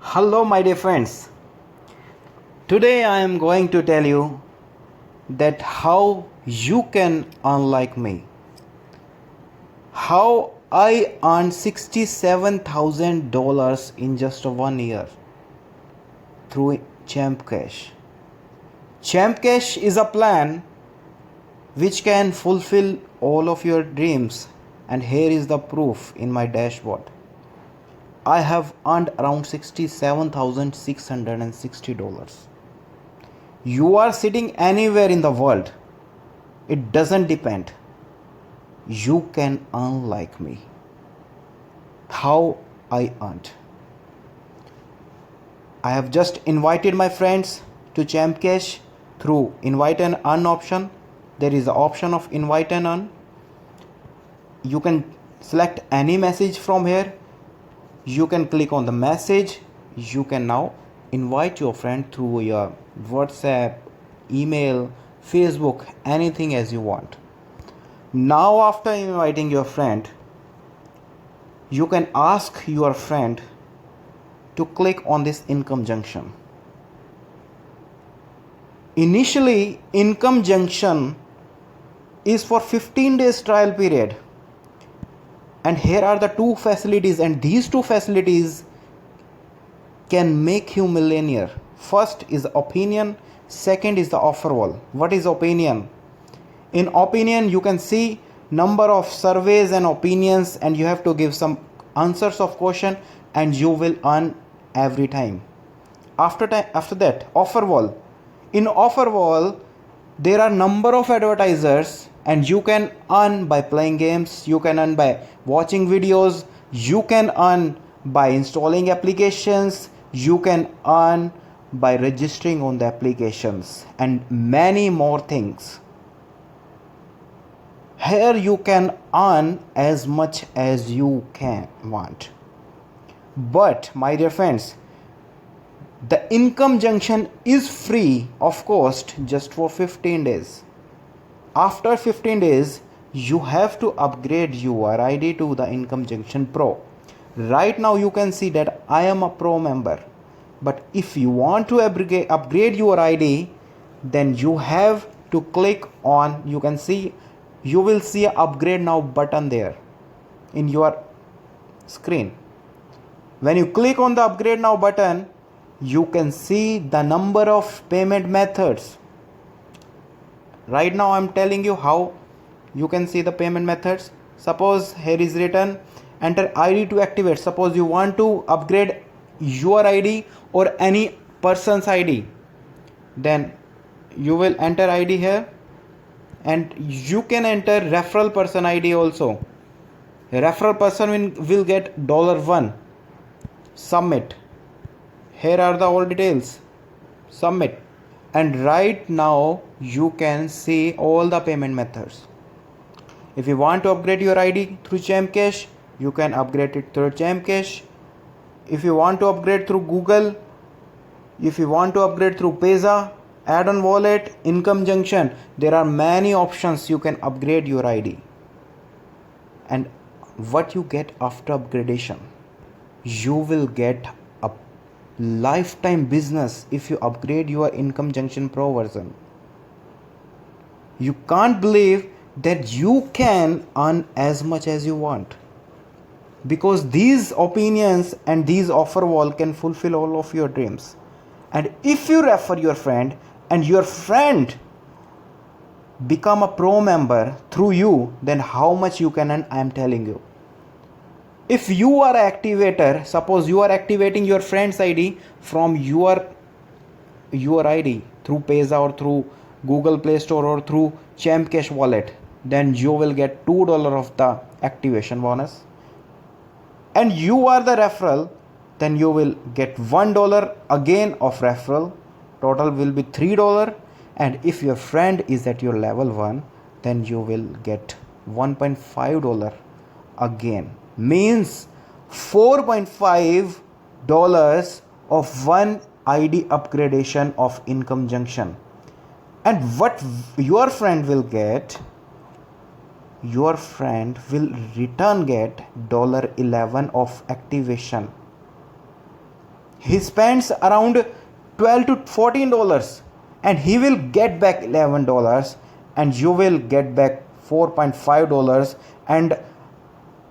Hello, my dear friends. Today I am going to tell you that how you can earn like me. How I earned $67,000 in just 1 year through Champ Cash. Champ Cash is a plan which can fulfill all of your dreams, and here is the proof in my dashboard. I have earned around $67,660. You are sitting anywhere in the world. It doesn't depend. You can earn like me. How I earned. I have just invited my friends to Champ Cash through invite and earn option. There is the option of invite and earn. You can select any message from here. You can click on the message. You can now invite your friend through your WhatsApp, email, Facebook, anything as you want. Now after inviting your friend, you can ask your friend to click on this income junction. Initially, income junction is for 15 days trial period. And here are the two facilities, and these two facilities can make you millionaire. First is opinion, second is the offer wall. What is opinion? In opinion, you can see number of surveys and opinions, and you have to give some answers of question, and you will earn every time. After that, offer wall. In offer wall, there are number of advertisers, and you can earn by playing games, you can earn by watching videos, you can earn by installing applications, you can earn by registering on the applications, and many more things. Here you can earn as much as you can want. But my dear friends, the income junction is free of cost just for 15 days. After 15 days, you have to upgrade your ID to the Income Junction Pro. Right now you can see that I am a Pro member. But if you want to upgrade your ID, then you have to click on, you will see a upgrade now button there in your screen. When you click on the upgrade now button, you can see the number of payment methods. Right now I'm telling you how you can see the payment methods. Suppose here is written enter ID to activate. Suppose you want to upgrade your ID or any person's ID, then you will enter ID here, and you can enter referral person ID also. Referral person will get $1. Submit. Here are the all details. Submit. And right now you can see all the payment methods. If you want to upgrade your ID through Champ Cash, you can upgrade it through Champ Cash. If you want to upgrade through Google, if you want to upgrade through Payza, add-on wallet, income junction, there are many options you can upgrade your ID. And what you get after upgradation? You will get a lifetime business if you upgrade your Income Junction Pro version. You can't believe that you can earn as much as you want, because these opinions and these offer wall can fulfill all of your dreams. And if you refer your friend and your friend become a Pro member through you, then how much you can earn, I am telling you. If you are an activator, suppose you are activating your friend's ID from your ID through Payza or through Google Play Store or through Champ Cash wallet, then you will get $2 of the activation bonus. And you are the referral, then you will get $1 again of referral. Total will be $3. And if your friend is at your level 1, then you will get $1.5 again. Means $4.5 of one ID upgradation of Income Junction. And what your friend will get, your friend will return get $11 of activation. He spends around 12 to 14 dollars and he will get back 11 dollars, and you will get back 4.5 dollars, and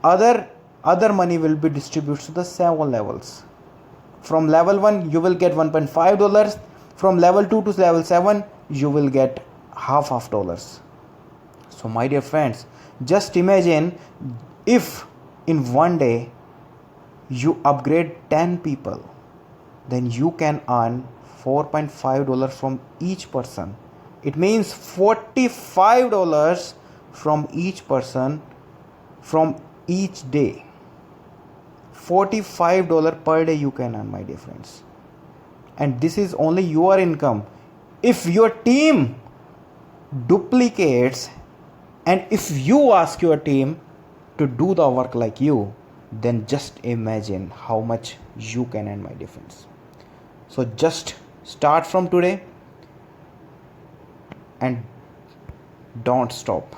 other other money will be distributed to the 7 levels. From level 1 you will get 1.5 dollars, from level 2 to level 7 you will get half of dollars. So my dear friends, just imagine if in one day you upgrade 10 people, then you can earn 4.5 dollars from each person. It means 45 dollars from each person from each day. 45 dollars per day you can earn, my dear friends. And this is only your income. If your team duplicates, and if you ask your team to do the work like you, then just imagine how much you can earn, my dear friends. So just start from today and don't stop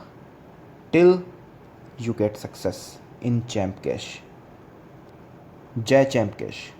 till you get success in Champ Cash. Jai Champ Cash.